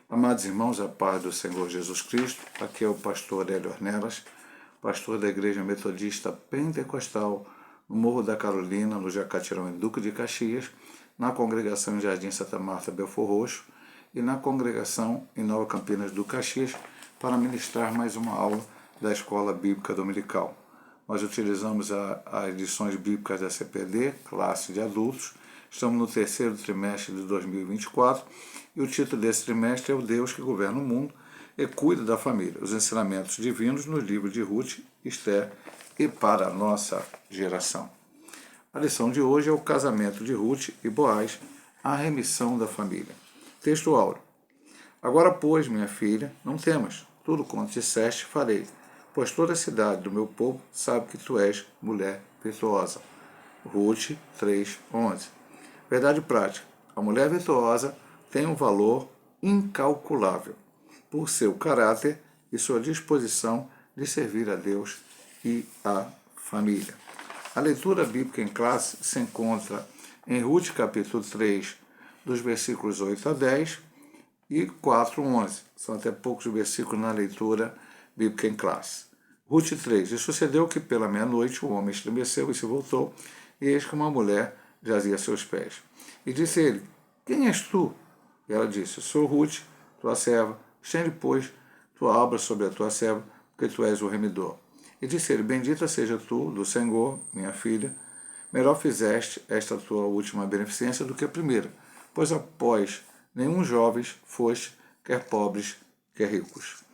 Amados irmãos, a paz do Senhor Jesus Cristo, aqui é o pastor Hélio Ornelas, pastor da Igreja Metodista Pentecostal, no Morro da Carolina, no Jacatirão, em Duque de Caxias, na congregação em Jardim Santa Marta, Belfor Roxo, e na congregação em Nova Campinas do Caxias, para ministrar mais uma aula da Escola Bíblica Dominical. Nós utilizamos as edições bíblicas da CPD, classe de adultos. Estamos no terceiro trimestre de 2024 e o título desse trimestre é O Deus que Governa o Mundo e Cuida da Família, os ensinamentos divinos nos livros de Ruth, Esther e para a nossa geração. A lição de hoje é o casamento de Ruth e Boaz, a remissão da família. Texto áureo. Agora, pois, minha filha, não temas, tudo quanto disseste farei, pois toda a cidade do meu povo sabe que tu és mulher virtuosa. Ruth 3:11. Verdade prática. A mulher virtuosa tem um valor incalculável por seu caráter e sua disposição de servir a Deus e à família. A leitura bíblica em classe se encontra em Ruth capítulo 3, dos versículos 8 a 10 e 4:11. São até poucos versículos na leitura bíblica em classe. Ruth 3. E sucedeu que pela meia-noite o homem estremeceu e se voltou, e eis que uma mulher jazia a seus pés. E disse ele, quem és tu? E ela disse, sou Ruth, tua serva, estende, pois, tua obra sobre a tua serva, porque tu és o remidor. E disse ele, bendita seja tu do Senhor, minha filha, melhor fizeste esta tua última beneficência do que a primeira, pois após nenhum jovens foste, quer pobres, quer ricos.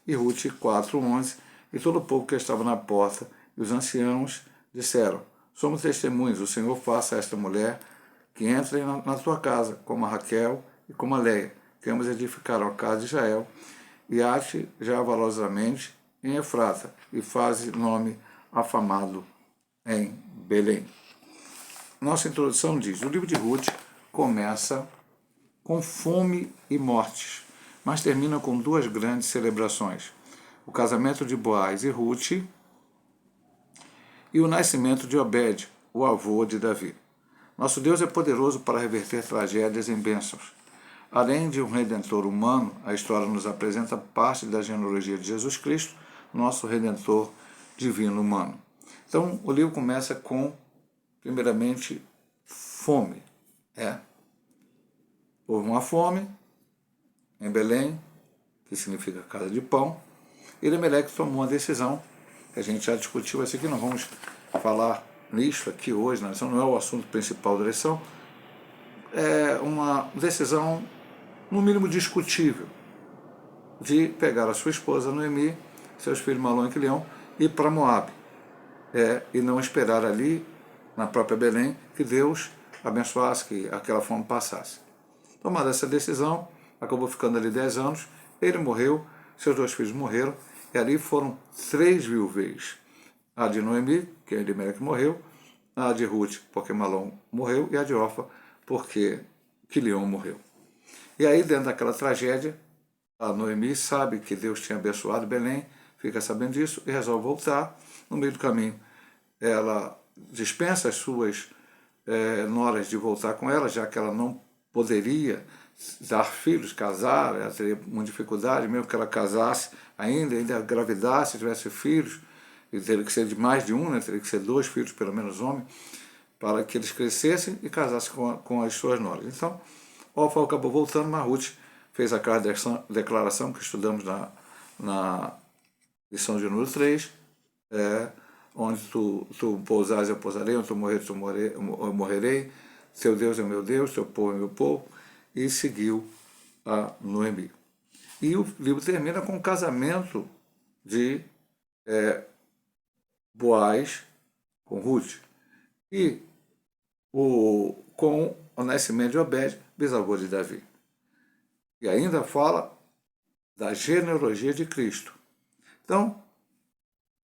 E Ruth 4:11, e todo o povo que estava na porta, e os anciãos disseram, somos testemunhas, o Senhor faça a esta mulher que entre na tua casa, como a Raquel e como a Leia, que ambas edificaram a casa de Israel, e ate já valorosamente em Efrata, e faze nome afamado em Belém. Nossa introdução diz, o livro de Ruth começa com fome e mortes, mas termina com duas grandes celebrações, o casamento de Boaz e Ruth e o nascimento de Obed, o avô de Davi. Nosso Deus é poderoso para reverter tragédias em bênçãos. Além de um redentor humano, a história nos apresenta parte da genealogia de Jesus Cristo, nosso redentor divino humano. Então, o livro começa com, primeiramente, fome. Houve uma fome em Belém, que significa casa de pão, e Elimeleque tomou uma decisão, que a gente já discutiu, assim que não vamos falar nisso aqui hoje, na lição, não é o assunto principal da lição, é uma decisão, no mínimo, discutível, de pegar a sua esposa Noemi, seus filhos Malom e Quilião, e ir para Moabe, e não esperar ali, na própria Belém, que Deus abençoasse, que aquela fome passasse. Tomada essa decisão, acabou ficando ali 10 anos, ele morreu, seus dois filhos morreram, e ali foram 3 viuvez. A de Noemi, que é Elimeleque morreu, a de Ruth, porque Malom morreu, e a de Orfa, porque Quilião morreu. E aí, dentro daquela tragédia, a Noemi sabe que Deus tinha abençoado Belém, fica sabendo disso e resolve voltar. No meio do caminho, ela dispensa as suas noras de voltar com ela, já que ela não poderia dar filhos, casar, ela teria muita dificuldade, mesmo que ela casasse ainda engravidasse, tivesse filhos, e teria que ser de mais de um, teria que ser 2 filhos, pelo menos homem, para que eles crescessem e casassem com as suas noras. Então, Orfa acabou voltando, mas Ruth fez aquela declaração que estudamos na lição de número 3, onde tu pousares, eu pousarei, onde tu morreres, eu morrerei, seu Deus é meu Deus, seu povo é meu povo, e seguiu a Noemi. E o livro termina com o casamento de Boaz com Ruth, e com o nascimento de Obed, bisavô de Davi. E ainda fala da genealogia de Cristo. Então,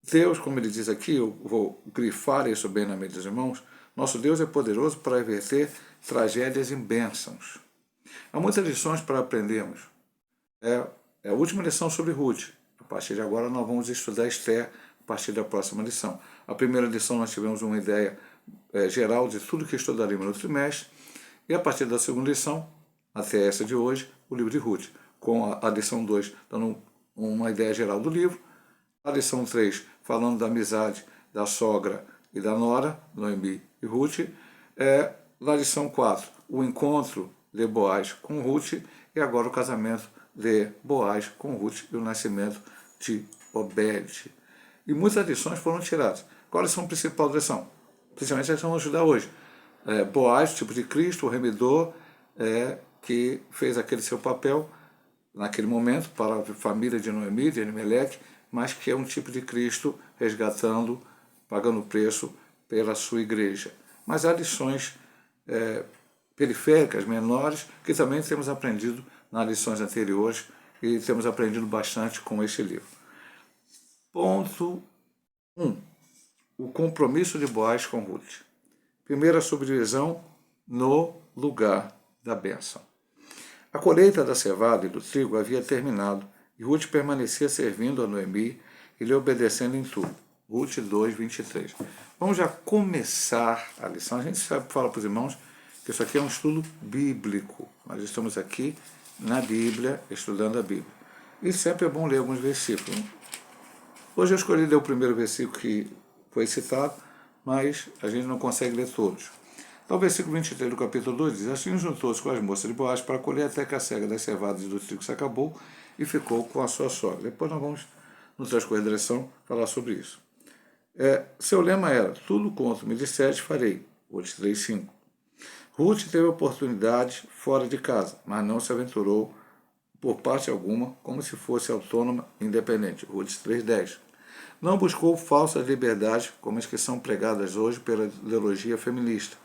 Deus, como ele diz aqui, eu vou grifar isso bem na mente dos irmãos, nosso Deus é poderoso para reverter tragédias em bênçãos. Há muitas lições para aprendermos. É a última lição sobre Ruth. A partir de agora nós vamos estudar Esther a partir da próxima lição. A primeira lição nós tivemos uma ideia geral de tudo que estudaremos no trimestre, e a partir da segunda lição, até essa de hoje, o livro de Ruth. com a lição 2 dando uma ideia geral do livro, a lição 3 falando da amizade da sogra e da nora, Noemi e Ruth, na lição 4 o encontro de Boaz com Ruth e agora o casamento de Boaz com Ruth e o nascimento de Obed. E muitas lições foram tiradas. Qual a lição principal da lição? Principalmente a que vamos estudar hoje. Boaz, tipo de Cristo, o remidor, que fez aquele seu papel naquele momento para a família de Noemi, de Elimelec, mas que é um tipo de Cristo resgatando, pagando o preço pela sua igreja. Mas há lições periféricas, menores, que também temos aprendido nas lições anteriores e temos aprendido bastante com este livro. Ponto 1. O compromisso de Boaz com Ruth. Primeira subdivisão, no lugar da bênção. A colheita da cevada e do trigo havia terminado e Ruth permanecia servindo a Noemi e lhe obedecendo em tudo. Ruth 2, 23. Vamos já começar a lição. A gente fala para os irmãos que isso aqui é um estudo bíblico. Nós estamos aqui na Bíblia, estudando a Bíblia. E sempre é bom ler alguns versículos. Hoje eu escolhi ler o primeiro versículo que foi citado, mas a gente não consegue ler todos. Então o versículo 23 do capítulo 2 diz: Assim juntou-se com as moças de Boaz para colher até que a cega das cevadas e do trigo se acabou e ficou com a sua sogra. Depois nós vamos, no transcorrer da lição, falar sobre isso. Seu lema era: tudo quanto me disseres farei. Ruth 3:5. Ruth teve oportunidade fora de casa, mas não se aventurou por parte alguma, como se fosse autônoma e independente. Ruth 3:10. Não buscou falsas liberdades, como as que são pregadas hoje pela ideologia feminista.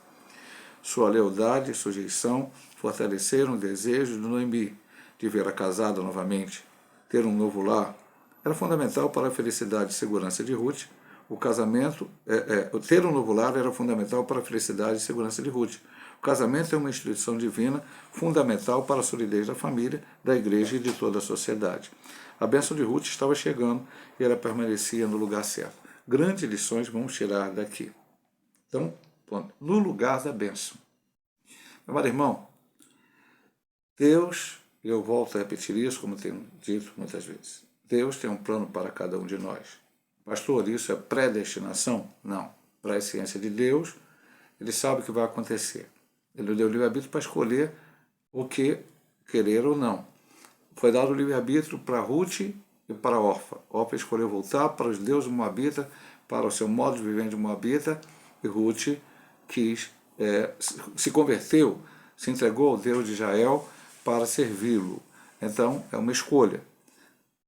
Sua lealdade e sujeição fortaleceram o desejo de Noemi de vê-la casada novamente, ter um novo lar. Era fundamental para a felicidade e segurança de Ruth. O casamento, ter um novo lar era fundamental para a felicidade e segurança de Ruth. O casamento é uma instituição divina fundamental para a solidez da família, da igreja e de toda a sociedade. A bênção de Ruth estava chegando e ela permanecia no lugar certo. Grandes lições vamos tirar daqui. Então, no lugar da bênção. Meu amado irmão, Deus, eu volto a repetir isso, como tenho dito muitas vezes, Deus tem um plano para cada um de nós. Pastor, isso é predestinação? Não. Para a ciência de Deus, Ele sabe o que vai acontecer. Ele deu o livre-arbítrio para escolher o que querer ou não. Foi dado o livre-arbítrio para Ruth e para Orfa. Orfa escolheu voltar para os deuses Moabita, para o seu modo de viver de Moabita, e Ruth quis, se converteu, se entregou ao Deus de Israel para servi-lo. Então, é uma escolha.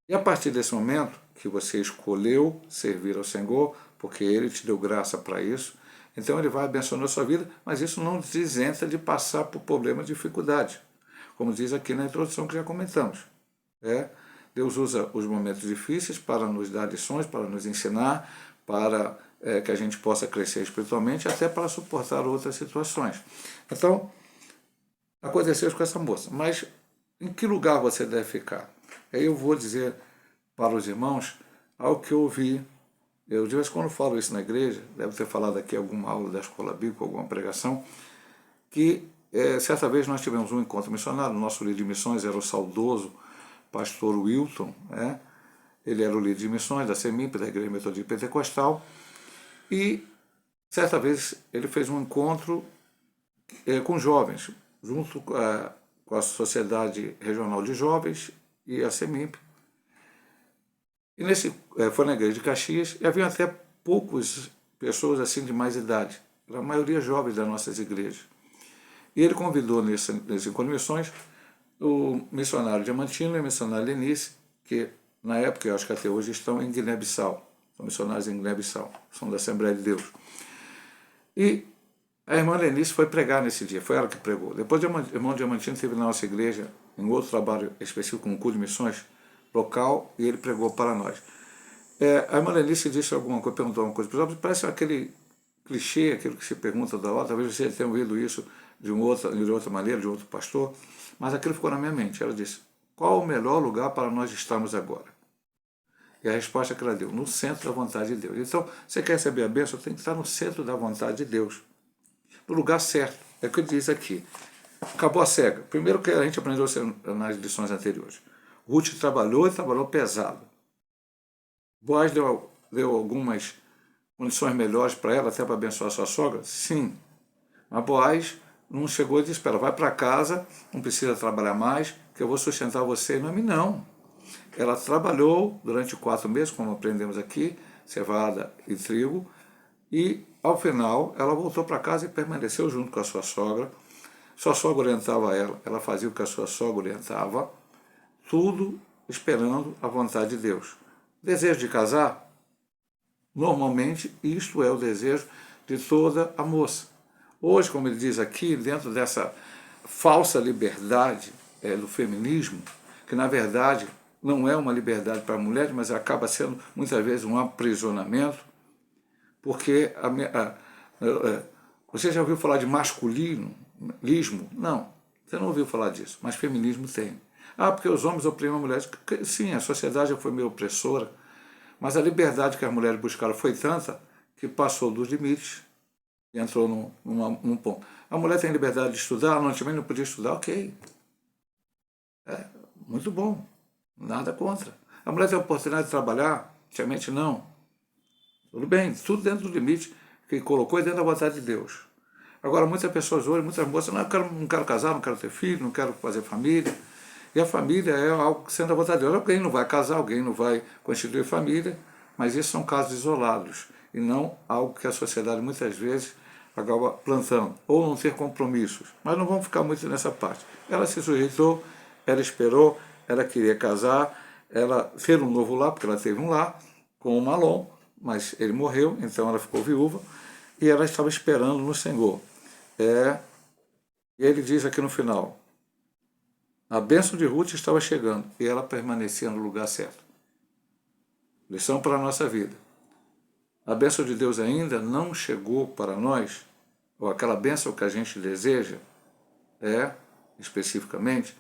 E a partir desse momento que você escolheu servir ao Senhor, porque Ele te deu graça para isso, então Ele vai abençoando a sua vida, mas isso não te isenta de passar por problemas e dificuldades. Como diz aqui na introdução que já comentamos. Deus usa os momentos difíceis para nos dar lições, para nos ensinar, para que a gente possa crescer espiritualmente, até para suportar outras situações. Então, aconteceu isso com essa moça. Mas em que lugar você deve ficar? Aí eu vou dizer para os irmãos algo que eu ouvi. Eu, de vez em quando, falo isso na igreja, deve ter falado aqui em alguma aula da escola bíblica, alguma pregação, que certa vez nós tivemos um encontro missionário, o nosso líder de missões era o saudoso pastor Wilton, ele era o líder de missões da CEMIP, da Igreja Metodista Pentecostal, e certa vez ele fez um encontro com jovens, junto com a Sociedade Regional de Jovens e a CEMIP. E foi na igreja de Caxias, e havia até poucas pessoas assim de mais idade, a maioria jovens das nossas igrejas. E ele convidou nesse encontro de missões o missionário Diamantino e a missionária Lenice, que na época, eu acho que até hoje, estão em Guiné-Bissau, são missionários em Guiné-Bissau, são da Assembleia de Deus. E a irmã Lenice foi pregar nesse dia, foi ela que pregou. Depois o irmão Diamantino esteve na nossa igreja, em outro trabalho específico, um culto de missões local, e ele pregou para nós. A irmã Lenice disse alguma coisa, perguntou alguma coisa, parece aquele clichê, aquilo que se pergunta da hora, talvez você tenha ouvido isso de outra maneira, de outro pastor, mas aquilo ficou na minha mente. Ela disse: qual o melhor lugar para nós estarmos agora? E a resposta que ela deu: no centro da vontade de Deus. Então, você quer receber a bênção, tem que estar no centro da vontade de Deus, no lugar certo. É o que ele diz aqui: Acabou a cega. Primeiro que a gente aprendeu nas lições anteriores. Ruth trabalhou e trabalhou pesado. Boaz deu algumas condições melhores para ela, até para abençoar sua sogra? Sim. Mas Boaz não chegou e disse, espera, vai para casa, não precisa trabalhar mais, que eu vou sustentar você. Não. Ela trabalhou durante 4 meses, como aprendemos aqui, cevada e trigo, e ao final ela voltou para casa e permaneceu junto com a sua sogra. Sua sogra orientava ela fazia o que a sua sogra orientava, tudo esperando a vontade de Deus. Desejo de casar? Normalmente isto é o desejo de toda a moça. Hoje, como ele diz aqui, dentro dessa falsa liberdade do feminismo, que na verdade não é uma liberdade para a mulher, mas acaba sendo muitas vezes um aprisionamento, porque você já ouviu falar de masculinismo? Não, você não ouviu falar disso, mas feminismo tem. Porque os homens oprimem as mulheres. Sim, a sociedade já foi meio opressora, mas a liberdade que as mulheres buscaram foi tanta que passou dos limites e entrou num ponto. A mulher tem liberdade de estudar, antigamente não podia estudar, ok. Muito bom, nada contra. A mulher tem a oportunidade de trabalhar, antigamente não. Tudo bem, tudo dentro do limite que colocou e dentro da vontade de Deus. Agora, muitas pessoas hoje, muitas moças, não quero casar, não quero ter filho, não quero fazer família. E a família é algo que sendo da vontade de Deus. Alguém não vai casar, alguém não vai constituir família, mas isso são casos isolados e não algo que a sociedade muitas vezes acaba plantando, ou não ter compromissos. Mas não vamos ficar muito nessa parte. Ela se sujeitou, ela esperou, ela queria casar, ela fez um novo lar, porque ela teve um lar com o Malom, mas ele morreu, então ela ficou viúva, e ela estava esperando no Senhor. E ele diz aqui no final, a bênção de Ruth estava chegando, e ela permanecia no lugar certo. Lição para a nossa vida. A bênção de Deus ainda não chegou para nós, ou aquela bênção que a gente deseja, especificamente,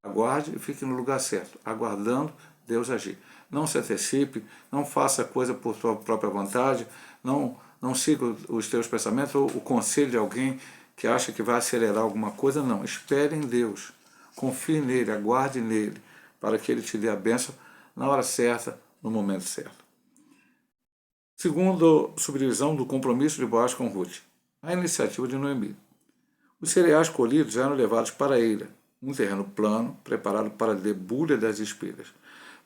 aguarde e fique no lugar certo, aguardando Deus agir. Não se antecipe, não faça coisa por sua própria vontade, não siga os teus pensamentos ou o conselho de alguém que acha que vai acelerar alguma coisa, não. Espere em Deus, confie nele, aguarde nele, para que ele te dê a bênção na hora certa, no momento certo. Segundo, subdivisão do compromisso de Boaz com Ruth, a iniciativa de Noemi. Os cereais colhidos eram levados para a eira, um terreno plano, preparado para a debulha das espigas.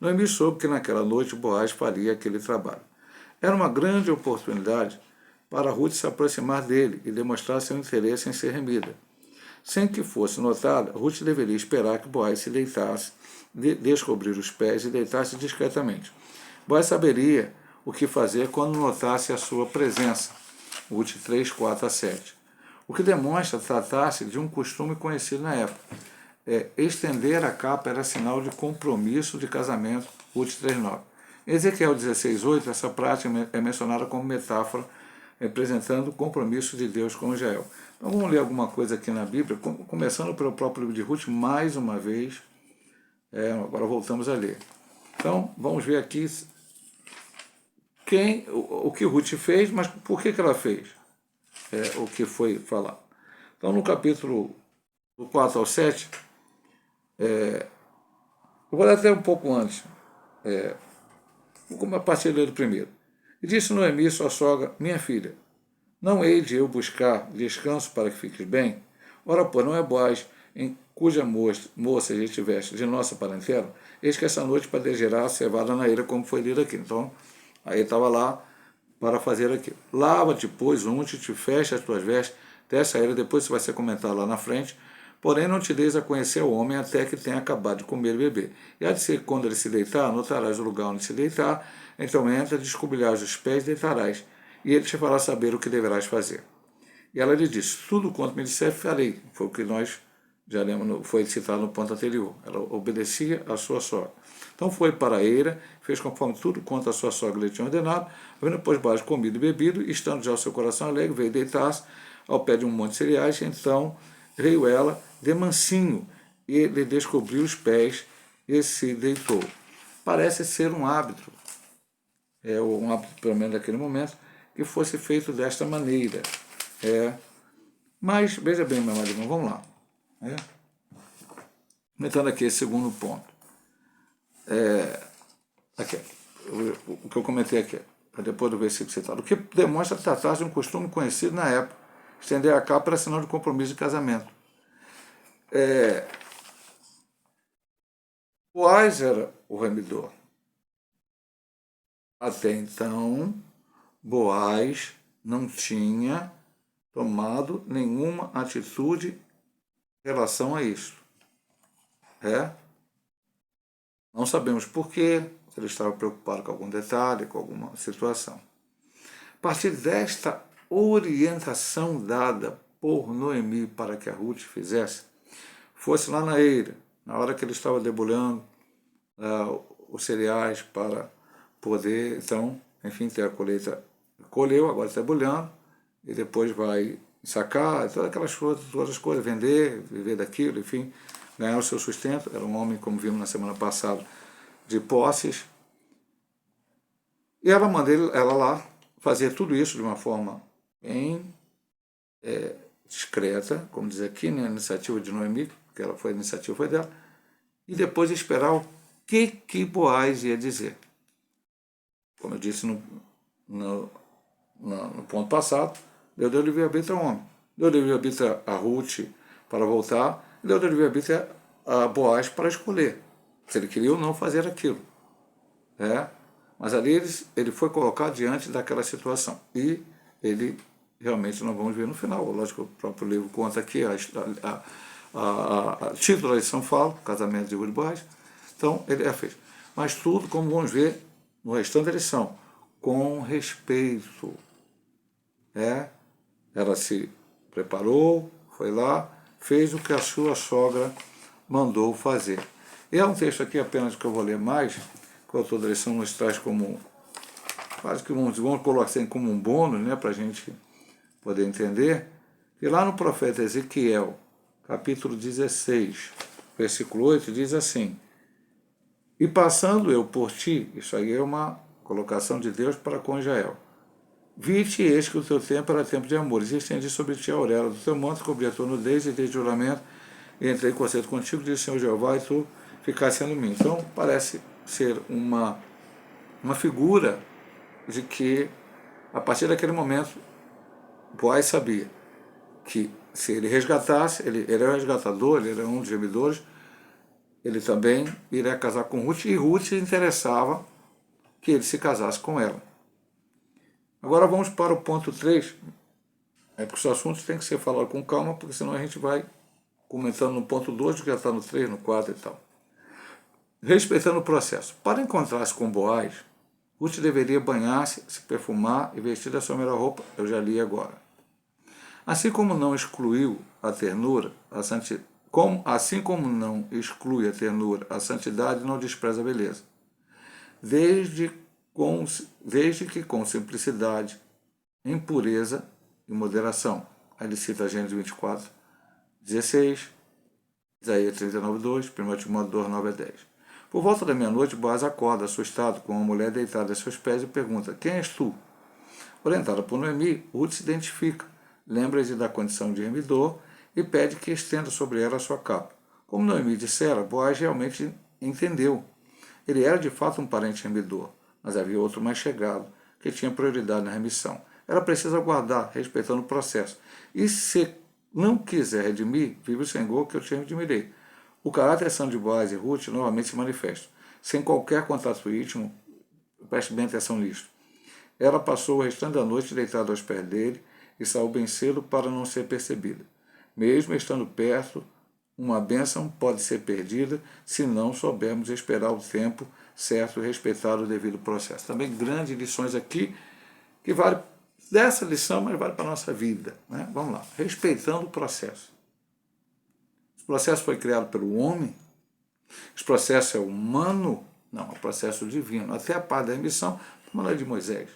Noemi soube que naquela noite Boaz faria aquele trabalho. Era uma grande oportunidade para Ruth se aproximar dele e demonstrar seu interesse em ser remida. Sem que fosse notada, Ruth deveria esperar que Boaz se deitasse, descobrir os pés e deitar-se discretamente. Boaz saberia o que fazer quando notasse a sua presença. Ruth 3, 4 a 7. O que demonstra tratar-se de um costume conhecido na época. Estender a capa era sinal de compromisso de casamento, Ruth 3,9. Em Ezequiel 16,8, essa prática é mencionada como metáfora, representando o compromisso de Deus com Israel. Então vamos ler alguma coisa aqui na Bíblia, começando pelo próprio livro de Ruth, mais uma vez. Agora voltamos a ler. Então vamos ver aqui o que Ruth fez, mas por que ela fez o que foi falado. Então no capítulo do 4 ao 7, eu vou ler até um pouco antes, vou partir do primeiro. E disse Noemi, sua sogra, minha filha, não hei de eu buscar descanso para que fiques bem? Ora, pois, não é Boaz, em cuja moça já estiveste de nossa parentela, eis que essa noite padejará a cevada na eira, como foi lido aqui. Então, aí estava lá para fazer aquilo. Lava-te, pois, unte-te, fecha as tuas vestes, desce a eira, depois isso vai ser comentado lá na frente, porém não te deis a conhecer o homem até que tenha acabado de comer e beber. E há de ser que quando ele se deitar, notarás o lugar onde se deitar, então entra, descobrirás os pés e deitarás, e ele te fará saber o que deverás fazer. E ela lhe disse, tudo quanto me disser farei. Foi o que nós já lemos, foi citado no ponto anterior. Ela obedecia à sua sogra. Então foi para a eira, fez conforme tudo quanto a sua sogra lhe tinha ordenado, havendo depois Boaz comido e bebido, e estando já o seu coração alegre, veio deitar-se ao pé de um monte de cereais, então veio ela de mansinho, e ele descobriu os pés e se deitou. Parece ser um hábito, um hábito pelo menos naquele momento, que fosse feito desta maneira. Mas, veja bem, meu marido, vamos lá. né? Comentando aqui esse segundo ponto. Aqui, o que eu comentei aqui, depois do versículo citado. O que demonstra tratar de um costume conhecido na época. Estender a capa era sinal de compromisso de casamento. Boaz era o remidor. Até então, Boaz não tinha tomado nenhuma atitude em relação a isso. Não sabemos por quê, se ele estava preocupado com algum detalhe, com alguma situação. A partir desta orientação dada por Noemi para que a Ruth fizesse, fosse lá na eira, na hora que ele estava debulhando os cereais para poder, então, enfim, ter a colheita. Colheu, agora está debulhando, e depois vai sacar, todas aquelas coisas, todas as coisas, vender, viver daquilo, enfim, ganhar o seu sustento. Era um homem, como vimos na semana passada, de posses. E ela manda ela lá fazer tudo isso de uma forma bem discreta, como diz aqui, né, a iniciativa de Noemi, que a iniciativa foi dela, e depois esperar o que Boaz ia dizer. Como eu disse no ponto passado, Deus deu livre-arbítrio ao homem. Deu livre-arbítrio a Ruth para voltar, e deu livre-arbítrio a Boaz para escolher se ele queria ou não fazer aquilo. Mas ali ele foi colocado diante daquela situação. E ele, realmente, nós vamos ver no final. Lógico, o próprio livro conta aqui, a título da lição fala, casamento de Ruth e Boaz. Então, ele fez. Mas tudo, como vamos ver no restante da lição, com respeito. Ela se preparou, foi lá, fez o que a sua sogra mandou fazer. E é um texto aqui apenas que eu vou ler mais, que o autor da lição nos traz como, quase que vamos colocar assim como um bônus, né, para a gente poder entender, que lá no profeta Ezequiel, capítulo 16, versículo 8, diz assim: e passando eu por ti, isso aí é uma colocação de Deus para com Israel, vi-te, eis que o teu tempo era tempo de amores, e estendi sobre ti a auréola do teu manto, cobri a tua nudez, e dei juramento, e entrei em concerto contigo, disse o Senhor Jeová, e tu ficaste sendo mim. Então, parece ser uma figura de que, a partir daquele momento, Boaz sabia que se ele resgatasse, ele era um resgatador, ele era um dos gemidores, ele também iria casar com Ruth, e Ruth se interessava que ele se casasse com ela. Agora vamos para o ponto 3, porque os assuntos têm que ser falados com calma, porque senão a gente vai comentando no ponto 2, que já está no 3, no 4 e tal. Respeitando o processo. Para encontrar-se com Boaz, Ruth deveria banhar-se, se perfumar e vestir a sua melhor roupa, eu já li agora. Assim como não excluiu a ternura, assim como não exclui a ternura, a santidade não despreza a beleza. Desde que com simplicidade, em pureza e moderação. Aí ele cita Gênesis 24, 16, Isaías 39, 2, 1 Timóteo 2, 9 a 10. Por volta da meia-noite, Boaz acorda, assustado, com uma mulher deitada a seus pés e pergunta: quem és tu? Orientada por Noemi, Ruth se identifica, lembra-se da condição de remidor e pede que estenda sobre ela a sua capa. Como Noemi dissera, Boaz realmente entendeu. Ele era de fato um parente remidor, mas havia outro mais chegado, que tinha prioridade na remissão. Era preciso aguardar, respeitando o processo. E se não quiser redimir, vive o Senhor que eu te redimirei. O caráter santo de Boaz e Ruth novamente se manifesta, sem qualquer contato íntimo. Preste bem atenção nisso. Ela passou o restante da noite deitada aos pés dele e saiu bem cedo para não ser percebida. Mesmo estando perto, uma bênção pode ser perdida se não soubermos esperar o tempo certo e respeitar o devido processo. Também grandes lições aqui, que vale dessa lição, mas vale para a nossa vida. Né? Vamos lá. Respeitando o processo. Esse processo foi criado pelo homem? Esse processo é humano? Não, é um processo divino. Até a parte da remissão, como é de Moisés.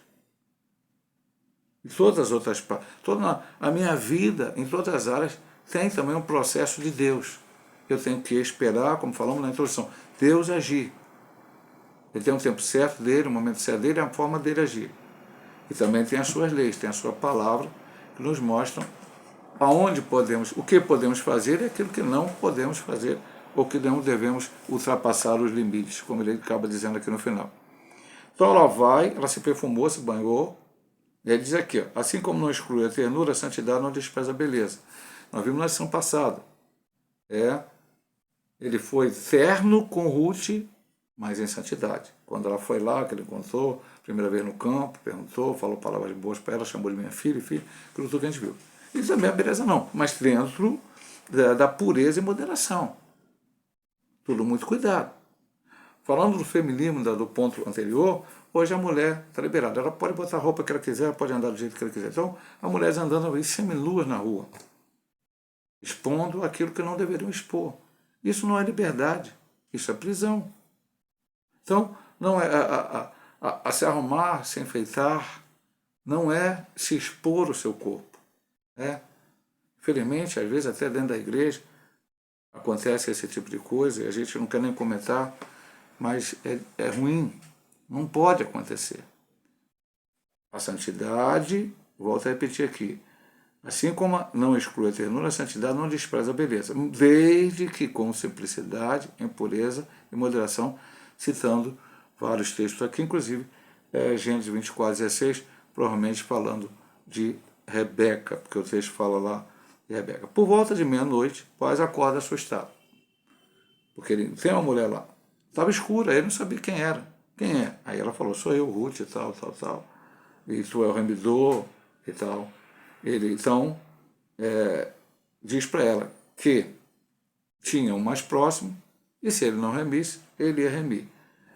E todas as outras partes. Toda a minha vida, em todas as áreas, tem também um processo de Deus. Eu tenho que esperar, como falamos na introdução, Deus agir. Ele tem um tempo certo dele, um momento certo dele, a forma dele agir. E também tem as suas leis, tem a sua palavra, que nos mostram aonde podemos, o que podemos fazer e aquilo que não podemos fazer, ou que não devemos ultrapassar os limites, como ele acaba dizendo aqui no final. Então ela vai, ela se perfumou, se banhou, e ele diz aqui, ó, assim como não exclui a ternura, a santidade não despreza a beleza. Nós vimos na lição passada. Ele foi terno com Ruth, mas em santidade. Quando ela foi lá, que ele encontrou, primeira vez no campo, perguntou, falou palavras boas para ela, chamou de minha filha, aquilo tudo que a gente viu. E também a beleza não, mas dentro da pureza e moderação. Tudo muito cuidado. Falando do feminismo, do ponto anterior, hoje a mulher está liberada. Ela pode botar a roupa que ela quiser, ela pode andar do jeito que ela quiser. Então, a mulher andando aí seminuas na rua, expondo aquilo que não deveriam expor. Isso não é liberdade, isso é prisão. Então, não é a se arrumar, se enfeitar, não é se expor o seu corpo. Infelizmente, às vezes até dentro da igreja, acontece esse tipo de coisa, e a gente não quer nem comentar, mas é ruim, não pode acontecer. A santidade, volto a repetir aqui, assim como não exclui a ternura, a santidade não despreza a beleza, desde que com simplicidade, em pureza e moderação, citando vários textos aqui, inclusive Gênesis 24:16, provavelmente falando de Rebeca, porque o texto fala lá de Rebeca. Por volta de meia-noite, Boaz acorda assustado, porque ele tem uma mulher lá. Estava escura, ele não sabia quem era. Quem é? Aí ela falou, sou eu, Ruth, e tal. E tu é o remidor, e tal. Ele, então, diz para ela que tinha um mais próximo, e se ele não remisse, ele ia remir.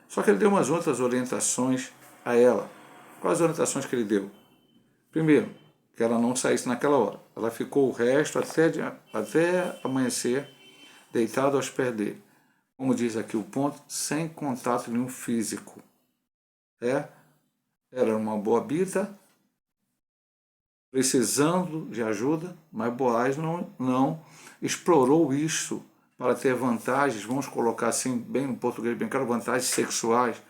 Só que ele deu umas outras orientações a ela. Quais as orientações que ele deu? Primeiro, que ela não saísse naquela hora. Ela ficou o resto até amanhecer, deitada aos pés dele. Como diz aqui o ponto, sem contato nenhum físico. Era uma boabita, precisando de ajuda, mas Boaz não explorou isso para ter vantagens, vamos colocar assim, bem no português, bem claro, vantagens sexuais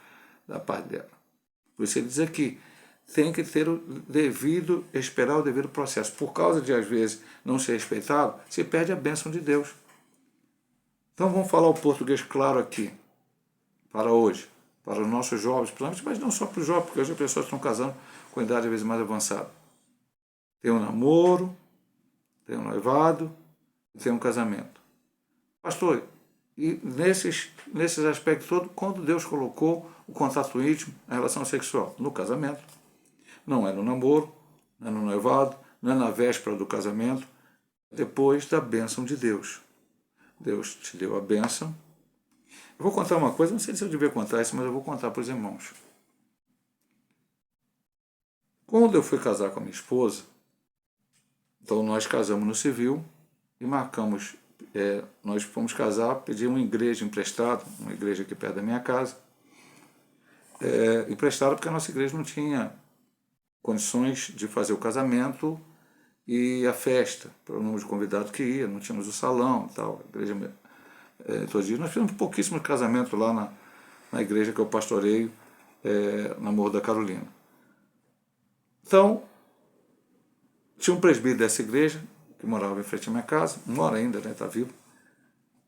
da parte dela. Por isso ele diz aqui, tem que ter esperar o devido processo. Por causa de, às vezes, não ser respeitado, se perde a bênção de Deus. Então vamos falar o português claro aqui, para hoje, para os nossos jovens, mas não só para os jovens, porque hoje as pessoas estão casando com idade às vezes mais avançada. Tem um namoro, tem um noivado, tem um casamento. Pastor, e nesses aspectos todos, quando Deus colocou o contato íntimo, a relação sexual? No casamento. Não é no namoro, não é no noivado, não é na véspera do casamento, depois da bênção de Deus. Deus te deu a bênção. Eu vou contar uma coisa, não sei se eu devia contar isso, mas eu vou contar para os irmãos. Quando eu fui casar com a minha esposa, então nós casamos no civil e marcamos, nós fomos casar, pedi uma igreja emprestada, uma igreja aqui perto da minha casa, emprestada porque a nossa igreja não tinha condições de fazer o casamento e a festa, pelo número de convidados que ia, não tínhamos o salão e tal, a igreja todos os dias. Nós fizemos pouquíssimos casamentos lá na igreja que eu pastoreio, na Morro da Carolina. Então, tinha um presbítero dessa igreja, que morava em frente à minha casa, mora ainda, está vivo,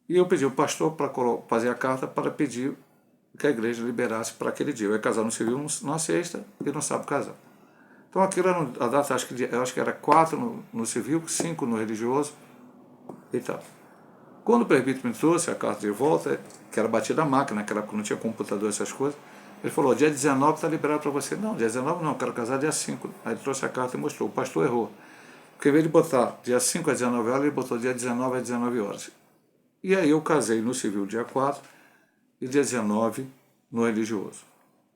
e eu pedi ao pastor para fazer a carta para pedir que a igreja liberasse para aquele dia. Eu ia casar no civil na sexta e no sábado casar. Então aquilo era a data, eu acho que era 4 no civil, 5 no religioso e tal. Quando o presbítero me trouxe a carta de volta, que era batida a máquina, naquela época não tinha computador, essas coisas, ele falou, dia 19 está liberado para você. Não, dia 19 não, eu quero casar dia 5. Aí ele trouxe a carta e mostrou, o pastor errou. Porque em vez de botar dia 5 às 19 horas, ele botou dia 19 às 19 horas. E aí eu casei no civil dia 4 e dia 19 no religioso.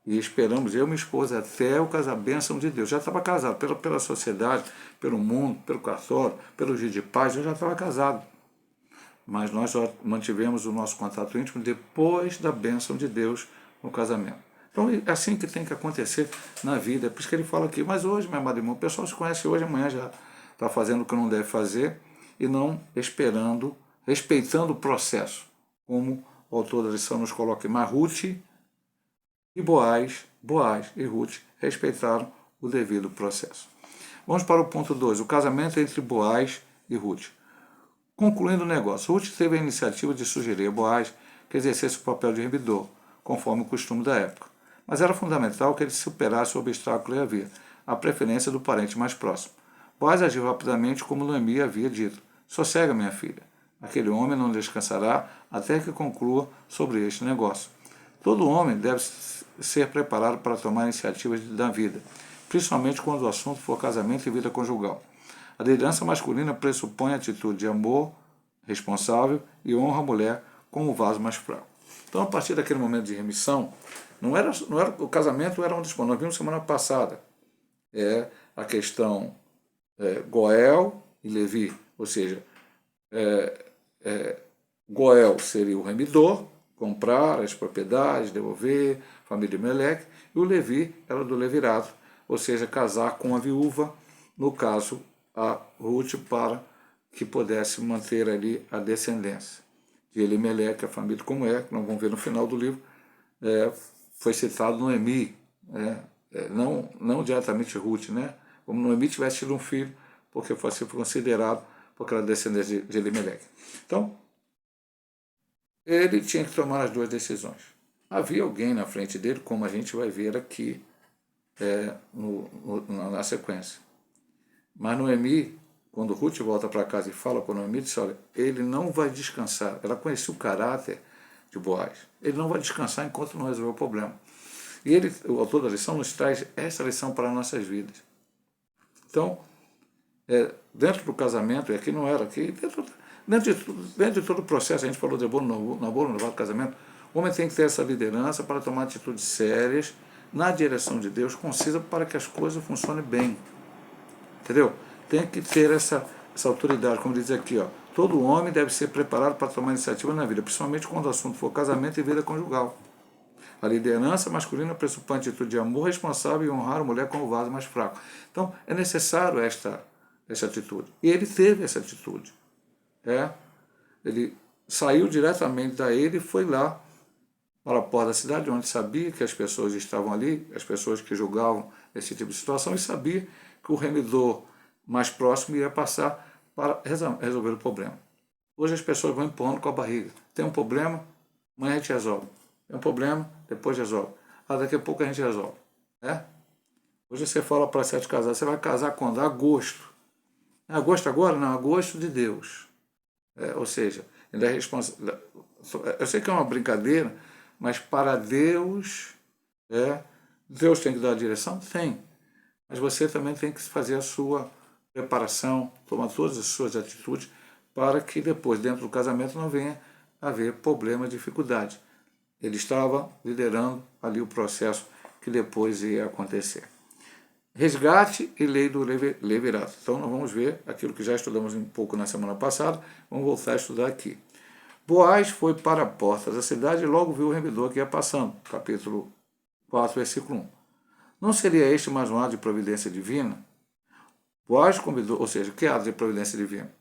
E esperamos, eu e minha esposa, até o casamento, bênção de Deus. Já estava casado, pela sociedade, pelo mundo, pelo cartório, pelo dia de paz, eu já estava casado. Mas nós só mantivemos o nosso contato íntimo depois da bênção de Deus no casamento. Então é assim que tem que acontecer na vida. É por isso que ele fala aqui, mas hoje, meu amado irmão, o pessoal se conhece hoje, amanhã já está fazendo o que não deve fazer e não esperando, respeitando o processo, como o autor da lição nos coloca. Mas Ruth e Boaz e Ruth respeitaram o devido processo. Vamos para o ponto 2, o casamento entre Boaz e Ruth. Concluindo o negócio, Ruth teve a iniciativa de sugerir a Boaz que exercesse o papel de remidor, conforme o costume da época. Mas era fundamental que ele superasse o obstáculo que havia, a preferência do parente mais próximo. Boaz agiu rapidamente como Noemi havia dito. Sossega, minha filha. Aquele homem não descansará até que conclua sobre este negócio. Todo homem deve ser preparado para tomar iniciativas da vida, principalmente quando o assunto for casamento e vida conjugal. A liderança masculina pressupõe atitude de amor, responsável e honra a mulher como o vaso mais fraco. Então, a partir daquele momento de remissão, o casamento era um dos pontos. Nós vimos semana passada a questão Goel e Levi, ou seja, Goel seria o remidor, comprar as propriedades, devolver, família de Meleque, e o Levi era do levirato, ou seja, casar com a viúva, no caso, a Ruth, para que pudesse manter ali a descendência. De Elimeleque, a família como que nós vamos ver no final do livro, foi citado Noemi, não diretamente Ruth, como Noemi tivesse tido um filho, porque fosse considerado por aquela descendência de Elimeleque. Então, ele tinha que tomar as duas decisões. Havia alguém na frente dele, como a gente vai ver aqui na sequência. Mas Noemi, quando Ruth volta para casa e fala com Noemi, disse, olha, ele não vai descansar. Ela conhecia o caráter de Boaz. Ele não vai descansar enquanto não resolver o problema. E o autor da lição nos traz essa lição para as nossas vidas. Então, dentro do casamento, e aqui não era, aqui, dentro de todo o processo, a gente falou de namoro, noivado, casamento, o homem tem que ter essa liderança para tomar atitudes sérias na direção de Deus, concisa, para que as coisas funcionem bem. Entendeu? Tem que ter essa autoridade, como diz aqui, todo homem deve ser preparado para tomar iniciativa na vida, principalmente quando o assunto for casamento e vida conjugal. A liderança masculina pressupõe atitude de amor responsável e honrar a mulher como o vaso mais fraco. Então, é necessário essa atitude. E ele teve essa atitude. Ele saiu diretamente daí e foi lá para a porta da cidade, onde sabia que as pessoas estavam ali, as pessoas que julgavam esse tipo de situação, e sabia que o remidor mais próximo ia passar para resolver o problema. Hoje as pessoas vão empurrando com a barriga. Tem um problema, amanhã a gente resolve. Tem um problema, depois resolve. Daqui a pouco a gente resolve. Hoje você fala para 7 casados, você vai casar quando? Agosto. Agosto agora? Não, agosto de Deus. Ou seja, ele é responsável. Eu sei que é uma brincadeira, mas para Deus, Deus tem que dar a direção? Tem. Mas você também tem que fazer a sua preparação, tomar todas as suas atitudes, para que depois, dentro do casamento, não venha a haver problema, dificuldade. Ele estava liderando ali o processo que depois ia acontecer. Resgate e lei do levirato. Então, nós vamos ver aquilo que já estudamos um pouco na semana passada, vamos voltar a estudar aqui. Boaz foi para a porta da cidade e logo viu o remidor que ia passando. Capítulo 4, versículo 1. Não seria este mais um ato de providência divina? Boaz convidou, ou seja, que ato de providência divina?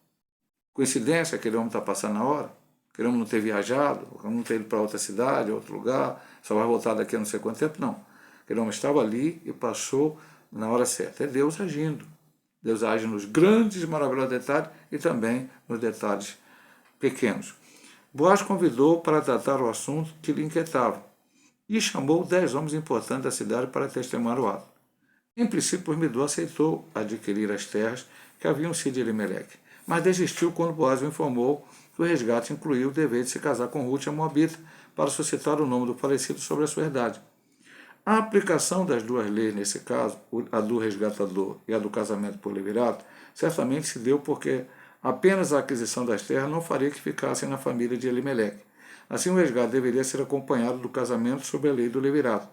Coincidência, aquele homem está passando na hora? Aquele homem não ter viajado, não ter ido para outra cidade, outro lugar, só vai voltar daqui a não sei quanto tempo? Não. Aquele homem estava ali e passou na hora certa. É Deus agindo. Deus age nos grandes e maravilhosos detalhes e também nos detalhes pequenos. Boaz convidou para tratar o assunto que lhe inquietava e chamou 10 homens importantes da cidade para testemunhar o ato. Em princípio, o remidor aceitou adquirir as terras que haviam sido de Elimeleque, mas desistiu quando Boaz o informou que o resgate incluía o dever de se casar com Ruth, a Moabita, para suscitar o nome do falecido sobre a sua herdade. A aplicação das duas leis nesse caso, a do resgatador e a do casamento por levirato, certamente se deu porque apenas a aquisição das terras não faria que ficassem na família de Elimeleque. Assim, o resgate deveria ser acompanhado do casamento sob a lei do levirato.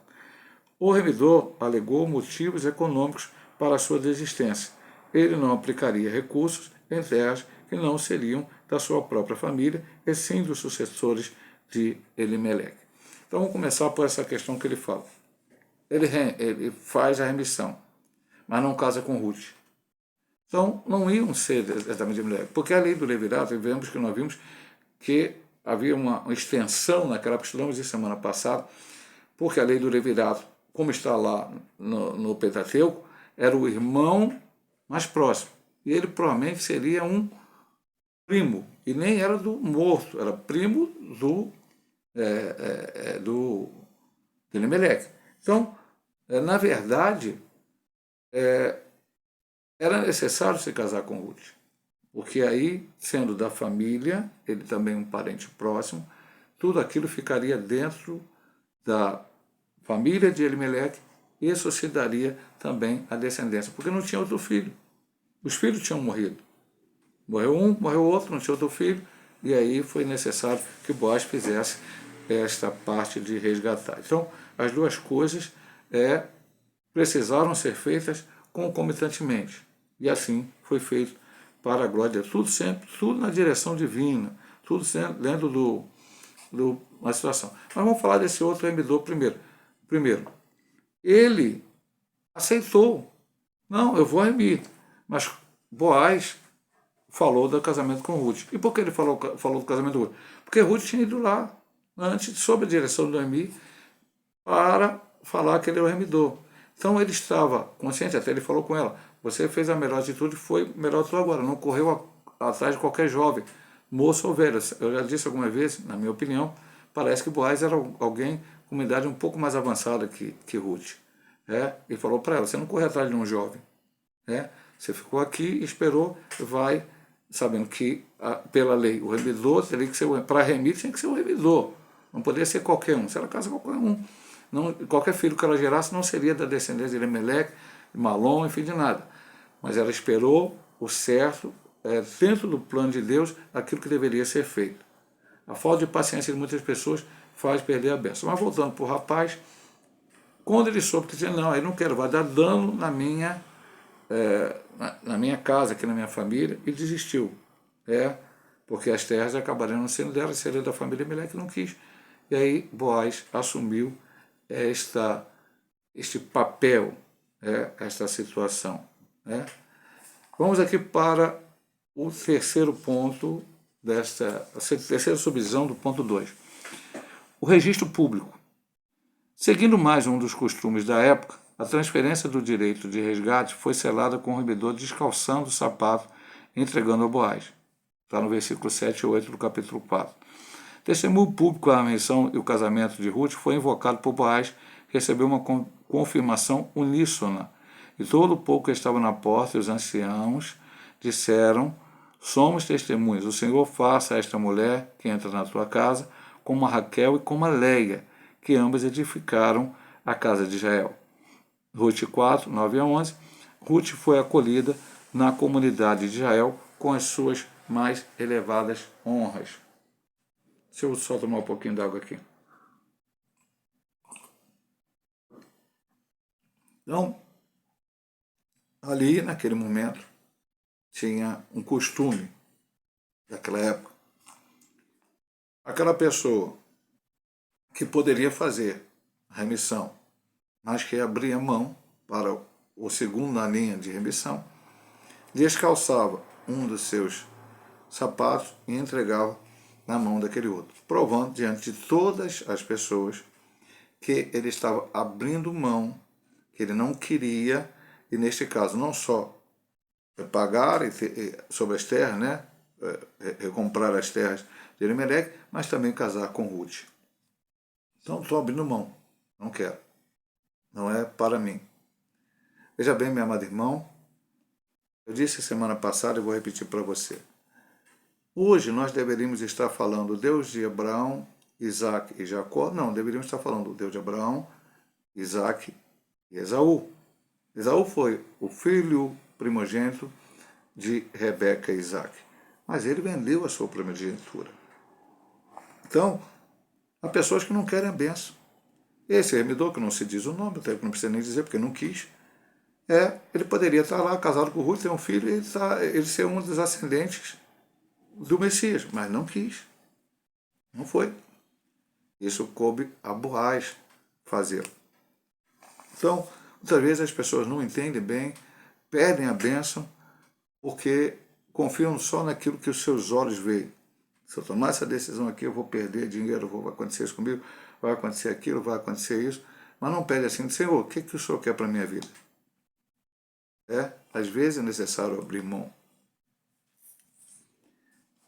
O remidor alegou motivos econômicos para a sua desistência. Ele não aplicaria recursos em terras que não seriam da sua própria família, e sim dos sucessores de Elimeleque. Então, vamos começar por essa questão que ele fala. Ele faz a remissão, mas não casa com Ruth. Então, não iam ser exatamente Elimeleque, porque a lei do levirato, nós vimos que havia uma extensão naquela, estudamos isso semana passada, porque a lei do levirato, como está lá no Pentateuco, era o irmão mais próximo. E ele provavelmente seria um primo, e nem era do morto, era primo do de Elimeleque. Então, na verdade, era necessário se casar com Ruth, porque aí, sendo da família, ele também um parente próximo, tudo aquilo ficaria dentro da família de Elimeleque, e isso se daria também à descendência, porque não tinha outro filho. Os filhos tinham morrido. Morreu um, morreu outro, não tinha outro filho, e aí foi necessário que Boaz fizesse esta parte de resgatar. Então, as duas coisas precisaram ser feitas concomitantemente. E assim foi feito para a glória de Deus. Tudo sempre, tudo na direção divina, tudo dentro uma situação. Mas vamos falar desse outro remidor primeiro. Primeiro, ele aceitou. Não, eu vou remir. Mas Boaz falou do casamento com Ruth. E por que ele falou do casamento com Ruth? Porque Ruth tinha ido lá antes, sob a direção do Noemi, para falar que ele é o remidor. Então ele estava consciente, até ele falou com ela, você fez a melhor atitude, foi melhor tu agora, não correu atrás de qualquer jovem, moço ou velho. Eu já disse algumas vezes, na minha opinião, parece que Boaz era alguém com uma idade um pouco mais avançada que Ruth. Ele falou para ela, você não correu atrás de um jovem. Você ficou aqui, esperou, vai, sabendo que, pela lei, o remidor teria que ser, para remir tinha que ser o remidor, não poderia ser qualquer um. Se ela casa com qualquer um, não, qualquer filho que ela gerasse não seria da descendência de Elimeleque, de Malom, enfim, de nada. Mas ela esperou o certo, dentro do plano de Deus, aquilo que deveria ser feito. A falta de paciência de muitas pessoas faz perder a bênção. Mas voltando para o rapaz, quando ele soube que dizia, não, eu não quero, vai dar dano na minha casa, aqui na minha família, e desistiu. Porque as terras acabariam não sendo dela, seria da família Elimeleque, não quis. E aí Boaz assumiu este papel, esta situação. Vamos aqui para o terceiro ponto, a terceira subdivisão do ponto 2. O registro público. Seguindo mais um dos costumes da época, a transferência do direito de resgate foi selada com o remidor descalçando o sapato, entregando a Boaz. Está no versículo 7 e 8 do capítulo 4. Testemunho público à menção e o casamento de Ruth foi invocado por Boaz, que recebeu uma confirmação uníssona. E todo o povo que estava na porta e os anciãos disseram, somos testemunhas, o Senhor faça a esta mulher que entra na tua casa, como a Raquel e como a Leia, que ambas edificaram a casa de Israel. Ruth 4, 9 a 11. Ruth foi acolhida na comunidade de Israel com as suas mais elevadas honras. Deixa eu só tomar um pouquinho d'água aqui. Então, ali, naquele momento, tinha um costume daquela época. Aquela pessoa que poderia fazer a remissão, mas que abria mão para o segundo na linha de remissão, descalçava um dos seus sapatos e entregava na mão daquele outro, provando diante de todas as pessoas que ele estava abrindo mão, que ele não queria, e neste caso não só pagar sobre as terras, recomprar as terras de Elimeleque, mas também casar com Ruth. Então estou abrindo mão, não quero, não é para mim. Veja bem, meu amado irmão, eu disse semana passada e vou repetir para você. Hoje nós deveríamos estar falando Deus de Abraão, Isaac e Jacó. Não, deveríamos estar falando Deus de Abraão, Isaac e Esaú. Esaú foi o filho primogênito de Rebeca e Isaac. Mas ele vendeu a sua primogenitura. Então, há pessoas que não querem a bênção. Esse remidor, que não se diz o nome, até que não precisa nem dizer, porque não quis, ele poderia estar lá, casado com Ruth, ter um filho, e ele ser um dos ascendentes do Messias, mas não quis. Não foi. Isso coube a Boaz fazer. Então, muitas vezes as pessoas não entendem bem, perdem a bênção, porque confiam só naquilo que os seus olhos veem. Se eu tomar essa decisão aqui, eu vou perder dinheiro, vai acontecer isso comigo, vai acontecer aquilo, vai acontecer isso. Mas não pede assim, Senhor, o que o Senhor quer para a minha vida? Às vezes é necessário abrir mão.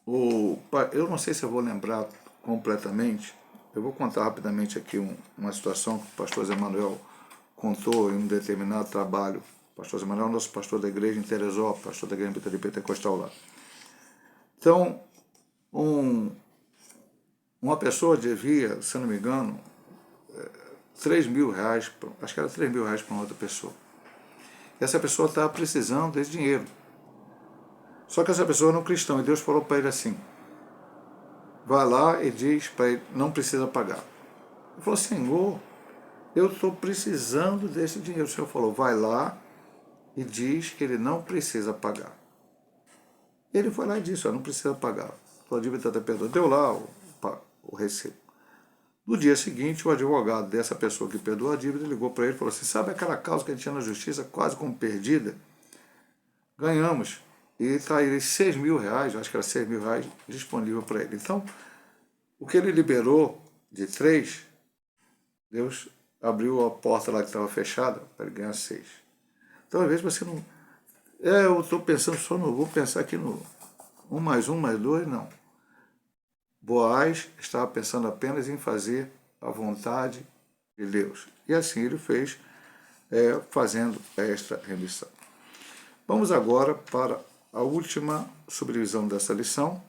Eu não sei se eu vou lembrar completamente, eu vou contar rapidamente aqui uma situação que o pastor Zé Manuel contou em um determinado trabalho. O pastor Zé Manuel é o nosso pastor da igreja em Teresópolis, pastor da igreja pentecostal lá. Então, uma pessoa devia, se não me engano, R$ 3.000, acho que era R$ 3.000 para uma outra pessoa. E essa pessoa estava precisando desse dinheiro. Só que essa pessoa era um cristão, e Deus falou para ele assim, vai lá e diz para ele, não precisa pagar. Ele falou, Senhor, eu estou precisando desse dinheiro. O Senhor falou, vai lá e diz que ele não precisa pagar. Ele foi lá e disse, não precisa pagar. Sua dívida está perdoada. Deu lá o recibo. No dia seguinte, o advogado dessa pessoa que perdoou a dívida ligou para ele e falou assim, sabe aquela causa que a gente tinha na justiça quase como perdida? Ganhamos. E está aí R$ 6.000, acho que era R$ 6.000, disponível para ele. Então, o que ele liberou de 3, Deus abriu a porta lá que estava fechada para ele ganhar 6. Então, às vezes você não... eu estou pensando só no... Vou pensar aqui no 1 mais 1 mais 2, não. Boaz estava pensando apenas em fazer a vontade de Deus. E assim ele fez, fazendo esta remissão. Vamos agora para a última subdivisão dessa lição,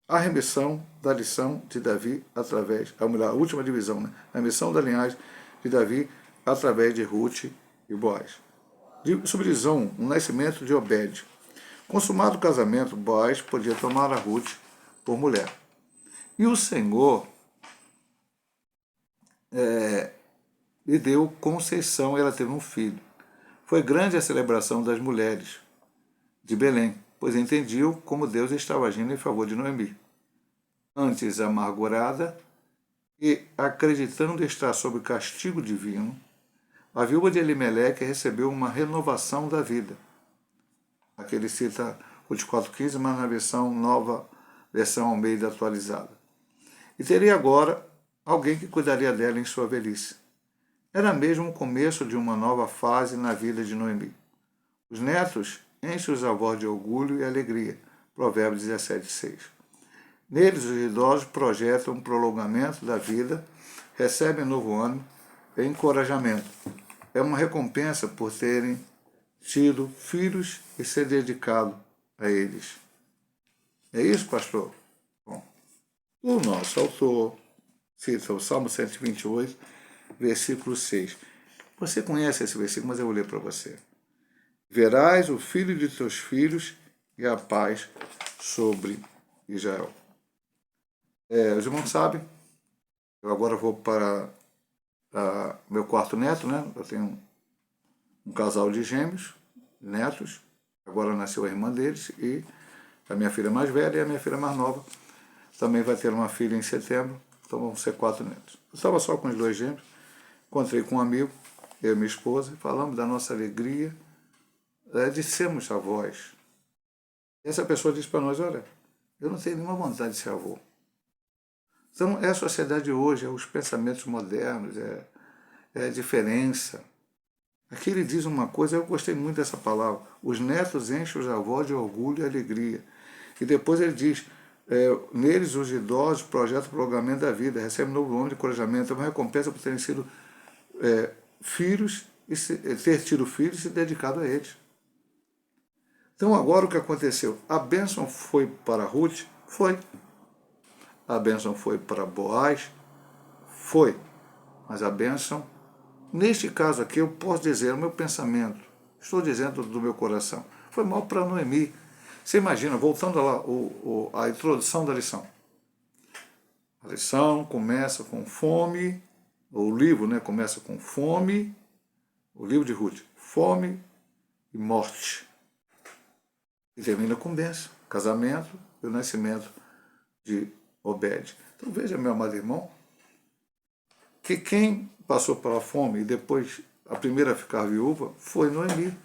a remissão da lição de Davi através, a última divisão, né? A remissão da linhagem de Davi através de Ruth e Boaz. Subdivisão 1, o nascimento de Obed. Consumado o casamento, Boaz podia tomar a Ruth por mulher. E o Senhor lhe deu conceição, ela teve um filho. Foi grande a celebração das mulheres de Belém, pois entendiam como Deus estava agindo em favor de Noemi. Antes amargurada e acreditando estar sob castigo divino, a viúva de Elimeleque recebeu uma renovação da vida. Aqui ele cita Ruth 4,15, mas na versão nova, versão Almeida atualizada. E teria agora alguém que cuidaria dela em sua velhice. Era mesmo o começo de uma nova fase na vida de Noemi. Os netos enchem os avós de orgulho e alegria. Provérbios 17,6. Neles, os idosos projetam um prolongamento da vida, recebem novo ânimo e encorajamento. É uma recompensa por terem tido filhos e ser dedicado a eles. É isso, pastor? Bom, o nosso autor cita o Salmo 128, versículo 6. Você conhece esse versículo, mas eu vou ler para você. Verás o filho de teus filhos e a paz sobre Israel. Os irmãos sabem, eu agora vou para meu quarto neto, né? Eu tenho um casal de gêmeos, netos, agora nasceu a irmã deles, e a minha filha mais velha e a minha filha mais nova também vai ter uma filha em setembro, então vão ser 4 netos. Eu estava só com os 2 gêmeos, encontrei com um amigo, eu e minha esposa, e falamos da nossa alegria de sermos avós. E essa pessoa disse para nós, olha, eu não tenho nenhuma vontade de ser avô. Então, é a sociedade hoje, é os pensamentos modernos, é a diferença. Aqui ele diz uma coisa, eu gostei muito dessa palavra, os netos enchem os avós de orgulho e alegria. E depois ele diz, neles os idosos projetam o prolongamento da vida, recebem um novo nome de encorajamento, é uma recompensa por terem sido filhos, e ter tido filhos e se dedicado a eles. Então agora o que aconteceu? A bênção foi para Ruth? Foi. A bênção foi para Boaz? Foi. Mas a bênção, neste caso aqui, eu posso dizer o meu pensamento, estou dizendo do meu coração, foi mal para Noemi. Você imagina, voltando lá, a introdução da lição. A lição começa com fome, o livro, né, começa com fome, o livro de Ruth, fome e morte. E termina com bênção, casamento e o nascimento de Obed. Então veja, meu amado irmão, que quem passou pela fome e depois a primeira a ficar viúva foi Noemi.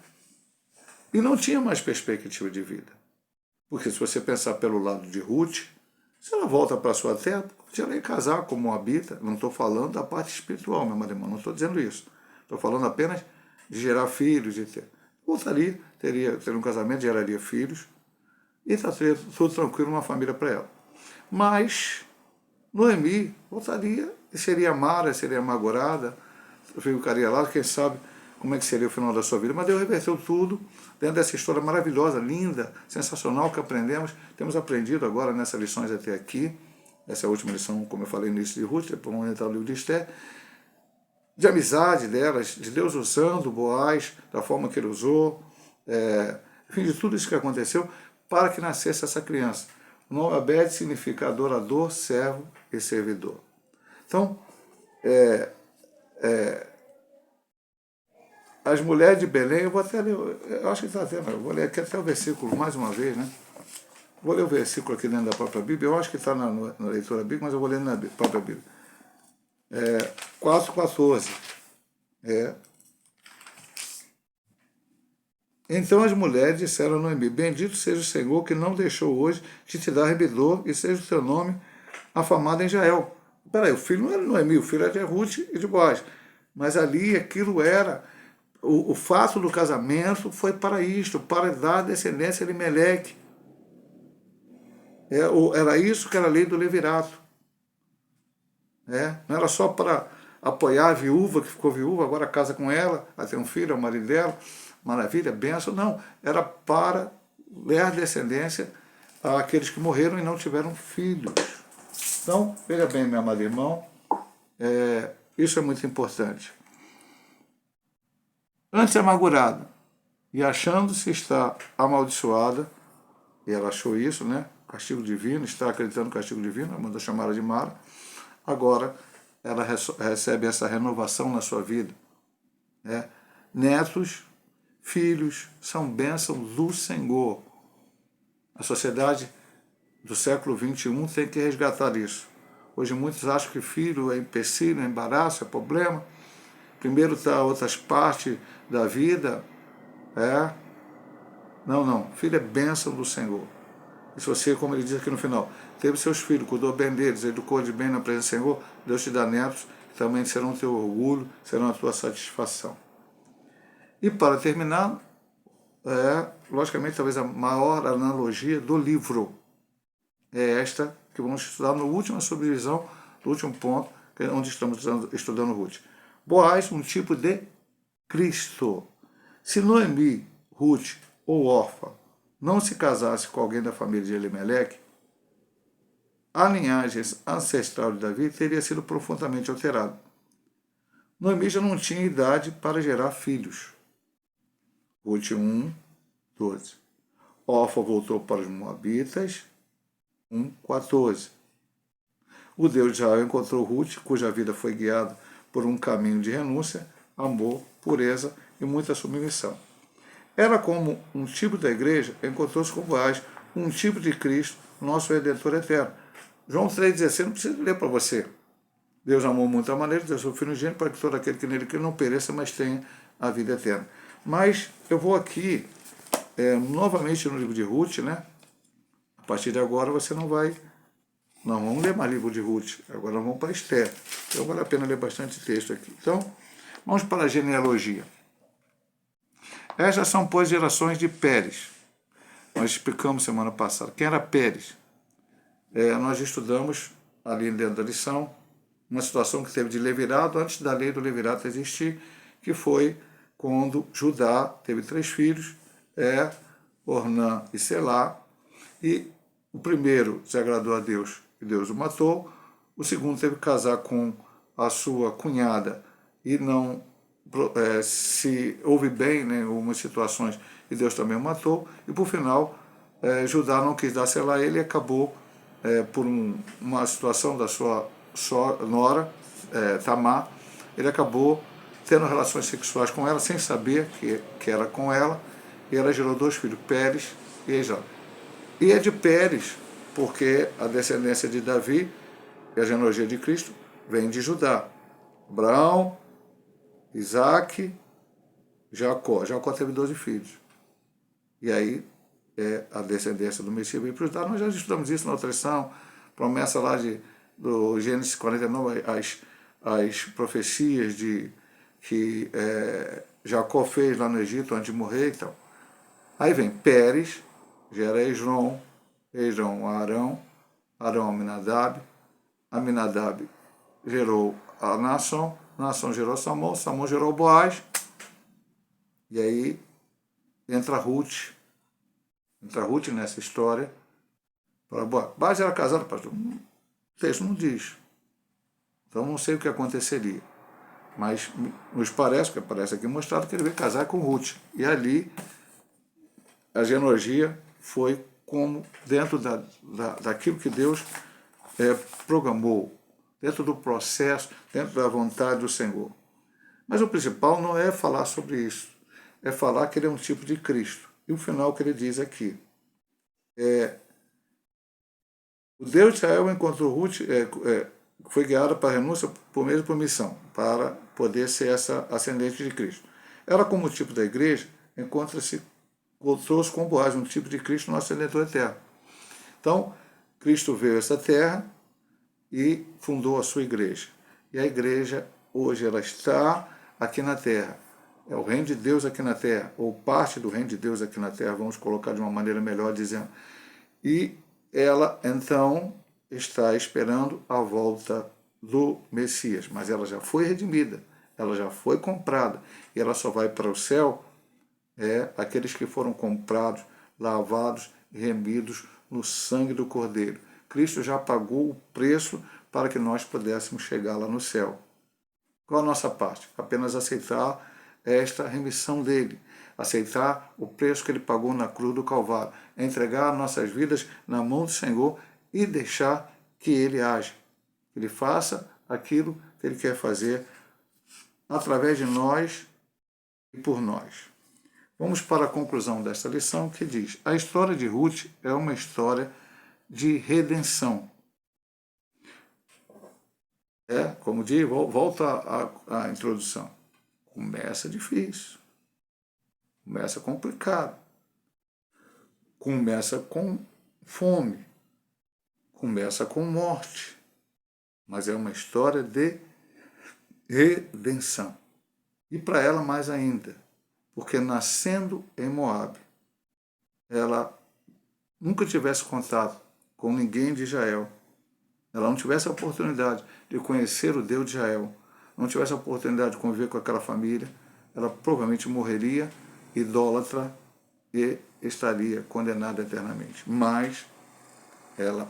E não tinha mais perspectiva de vida. Porque se você pensar pelo lado de Ruth, se ela volta para a sua terra, se ela ia casar como habita, não estou falando da parte espiritual, meu amado irmão, não estou dizendo isso. Estou falando apenas de gerar filhos, de ter. Voltaria, teria um casamento, geraria filhos, e está tudo tranquilo, uma família para ela. Mas Noemi voltaria e seria amada, seria amargurada, ficaria lá, quem sabe como é que seria o final da sua vida. Mas Deus reverteu tudo dentro dessa história maravilhosa, linda, sensacional que aprendemos. Temos aprendido agora nessas lições até aqui. Essa é a última lição, como eu falei no início de Ruth, depois vamos entrar no livro de Esther, de amizade delas, de Deus usando Boaz da forma que ele usou, enfim, de tudo isso que aconteceu para que nascesse essa criança. O nome Obed significa adorador, servo e servidor. Então, as mulheres de Belém, eu vou até ler, eu acho que está até, eu vou ler aqui até o versículo mais uma vez, né? Vou ler o versículo aqui dentro da própria Bíblia, eu acho que está na leitura bíblica, mas eu vou ler na própria Bíblia. 4,14. Então as mulheres disseram a Noemi: Bendito seja o Senhor que não deixou hoje de te dar rebedor, e seja o teu nome afamado em Israel. Peraí, o filho não era de Noemi, o filho era de Ruth e de Boaz. Mas ali aquilo era, o fato do casamento foi para isto, para dar descendência a Elimeleque. Era isso que era a lei do levirato. Não era só para apoiar a viúva, que ficou viúva, agora casa com ela, vai ter um filho, é o marido dela, maravilha, benção. Não, era para dar descendência àqueles que morreram e não tiveram filhos. Então, veja bem, meu amado irmão, isso é muito importante. Antes amargurada e achando-se estar amaldiçoada, e ela achou isso, né? Castigo divino, está acreditando no castigo divino, manda chamar de Mara. Agora ela recebe essa renovação na sua vida. Netos, filhos, são bênçãos do Senhor. A sociedade do século XXI tem que resgatar isso. Hoje muitos acham que filho é empecilho, é embaraço, é problema. Primeiro está outras partes da vida. Não. Filho é bênção do Senhor. E se você, como ele diz aqui no final, teve seus filhos, cuidou bem deles, educou de bem na presença do Senhor, Deus te dá netos, que também serão o teu orgulho, serão a tua satisfação. E para terminar, logicamente, talvez a maior analogia do livro é esta que vamos estudar na última subdivisão, no último ponto, onde estamos estudando Ruth. Boaz, um tipo de Cristo. Se Noemi, Ruth ou Orfa não se casasse com alguém da família de Elimeleque, a linhagem ancestral de Davi teria sido profundamente alterada. Noemi já não tinha idade para gerar filhos. Ruth 1, 12. Orfa voltou para os Moabitas, 1, 14. O Deus de Israel encontrou Ruth, cuja vida foi guiada por um caminho de renúncia, amor, pureza e muita submissão. Ela, como um tipo da igreja, encontrou-se com Boaz, um tipo de Cristo, nosso Redentor eterno. João 3,16, não precisa ler para você. Deus amou muito a maneira, Deus é o Filho unigênito, para que todo aquele que nele não pereça, mas tenha a vida eterna. Mas eu vou aqui, novamente no livro de Ruth, né? A partir de agora você não vai... Não, vamos ler mais livro de Ruth, agora vamos para Esther. Então vale a pena ler bastante texto aqui. Então, vamos para a genealogia. Estas são, pois, gerações de Pérez. Nós explicamos semana passada. Quem era Pérez? Nós estudamos ali dentro da lição uma situação que teve de levirato antes da lei do levirato existir, que foi quando Judá teve 3 filhos, Ornã e Selá, e o primeiro se agradou a Deus e Deus o matou, o segundo teve que casar com a sua cunhada e não se houve bem, né, em algumas situações, e Deus também o matou, e por final Judá não quis dar Selá a ele e acabou por uma situação da sua nora, Tamar, ele acabou tendo relações sexuais com ela sem saber que era com ela, e ela gerou 2 filhos, Pérez e Esau. E é de Pérez, porque a descendência de Davi e a genealogia de Cristo vem de Judá. Abraão, Isaac, Jacó. Jacó teve 12 filhos. E aí a descendência do Messias veio para Judá. Nós já estudamos isso na outra lição, promessa lá do Gênesis 49, as profecias que Jacó fez lá no Egito antes de morrer e tal. Aí vem Pérez, gera Esrom, Esrom Arão, Arão Aminadab, Aminadab gerou a Naasson, Naasson gerou Salmão, Salmão gerou Boaz, e aí entra Ruth nessa história. Boaz era casado, pastor? O texto não diz. Então não sei o que aconteceria. Mas nos parece, que aparece aqui mostrado, que ele veio casar com Ruth. E ali a genealogia foi como dentro daquilo que Deus programou, dentro do processo, dentro da vontade do Senhor. Mas o principal não é falar sobre isso, é falar que ele é um tipo de Cristo. E o final que ele diz aqui o Deus de Israel encontrou Ruth, foi guiada para a renúncia por meio de promissão, para poder ser essa ascendente de Cristo. Ela, como tipo da igreja, encontra-se, trouxe com Boaz, um tipo de Cristo, nosso Redentor eterno. Então, Cristo veio a essa terra e fundou a sua igreja. E a igreja, hoje, ela está aqui na terra. É o reino de Deus aqui na terra, ou parte do reino de Deus aqui na terra, vamos colocar de uma maneira melhor dizendo. E ela, então, está esperando a volta do Messias, mas ela já foi redimida, ela já foi comprada, e ela só vai para o céu aqueles que foram comprados, lavados e remidos no sangue do Cordeiro. Cristo já pagou o preço para que nós pudéssemos chegar lá no céu. Qual a nossa parte? Apenas aceitar esta remissão dele, aceitar o preço que ele pagou na cruz do Calvário, entregar nossas vidas na mão do Senhor e deixar que ele age, que ele faça aquilo que ele quer fazer através de nós e por nós. Vamos para a conclusão desta lição, que diz: a história de Ruth é uma história de redenção. Como diz, volta à introdução. Começa difícil, começa complicado, começa com fome, começa com morte, mas é uma história de redenção. E para ela mais ainda, porque nascendo em Moabe, ela nunca tivesse contato com ninguém de Israel, ela não tivesse a oportunidade de conhecer o Deus de Israel, não tivesse a oportunidade de conviver com aquela família, ela provavelmente morreria idólatra e estaria condenada eternamente. Mas ela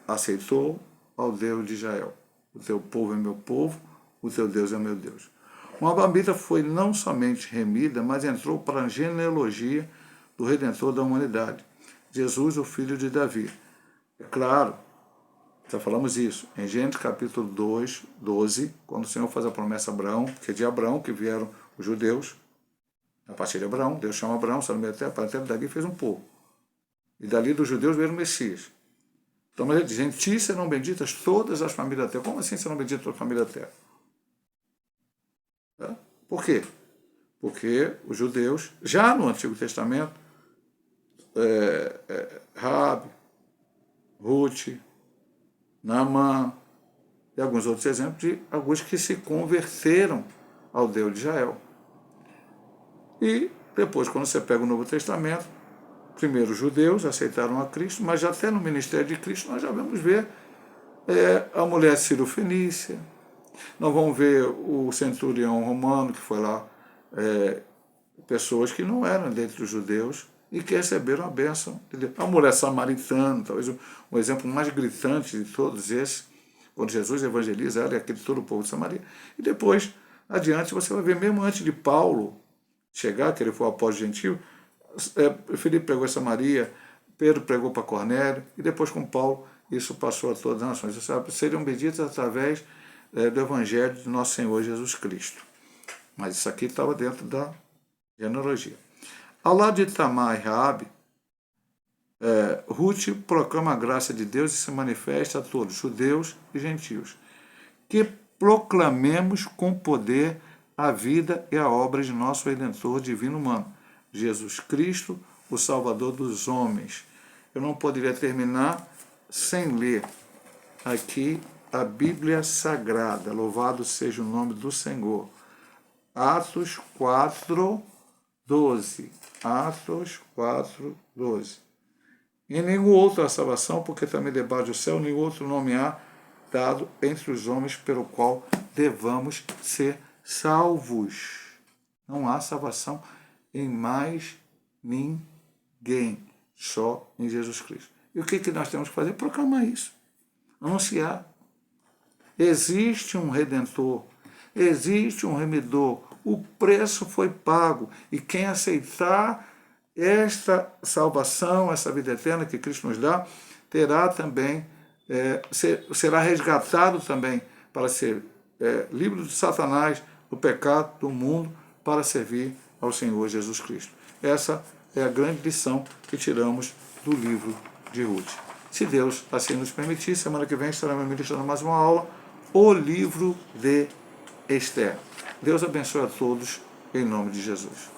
aceitou ao Deus de Israel. O teu povo é meu povo, o teu Deus é meu Deus. Moabita foi não somente remida, mas entrou para a genealogia do Redentor da humanidade, Jesus, o filho de Davi. É claro, já falamos isso, em Gênesis capítulo 2, 12, quando o Senhor faz a promessa a Abraão, que é de Abraão que vieram os judeus, a partir de Abraão, Deus chama Abraão, para a terra dali fez um povo. E dali dos judeus veio o Messias. Então ele diz: em ti serão benditas todas as famílias da terra. Como assim serão benditas todas as famílias da terra? Por quê? Porque os judeus, já no Antigo Testamento, Raabe, Ruth, Naamã e alguns outros exemplos de alguns que se converteram ao Deus de Israel. E depois, quando você pega o Novo Testamento, primeiro os judeus aceitaram a Cristo, mas já até no ministério de Cristo nós já vamos ver a mulher Ciro-Fenícia, nós vamos ver o centurião romano que foi lá, pessoas que não eram dentre os judeus e que receberam a bênção de Deus. A mulher samaritana, talvez um exemplo mais gritante de todos esses, quando Jesus evangeliza ela e aquele todo o povo de Samaria. E depois, adiante, você vai ver, mesmo antes de Paulo chegar, que ele foi o apóstolo gentil, Filipe pregou a Samaria, Pedro pregou para Cornélio, e depois com Paulo, isso passou a todas as nações. Seriam benditas através do evangelho de nosso Senhor Jesus Cristo. Mas isso aqui estava dentro da genealogia. Ao lado de Tamar e Raabe, Ruth proclama a graça de Deus e se manifesta a todos, judeus e gentios, que proclamemos com poder a vida e a obra de nosso Redentor divino humano, Jesus Cristo, o Salvador dos homens. Eu não poderia terminar sem ler aqui a Bíblia Sagrada, louvado seja o nome do Senhor. Atos 4, 12. Atos 4, 12. Em nenhum outro há salvação, porque também debaixo do céu nenhum outro nome há dado entre os homens pelo qual devamos ser salvos. Não há salvação em mais ninguém, só em Jesus Cristo. E o que nós temos que fazer? Proclamar isso, anunciar. Existe um Redentor, existe um Remidor, o preço foi pago, e quem aceitar esta salvação, essa vida eterna que Cristo nos dá, terá também, será resgatado também para ser livre de Satanás, do pecado, do mundo, para servir ao Senhor Jesus Cristo. Essa é a grande lição que tiramos do livro de Ruth. Se Deus assim nos permitir, semana que vem estaremos ministrando mais uma aula, o livro de Esther. Deus abençoe a todos, em nome de Jesus.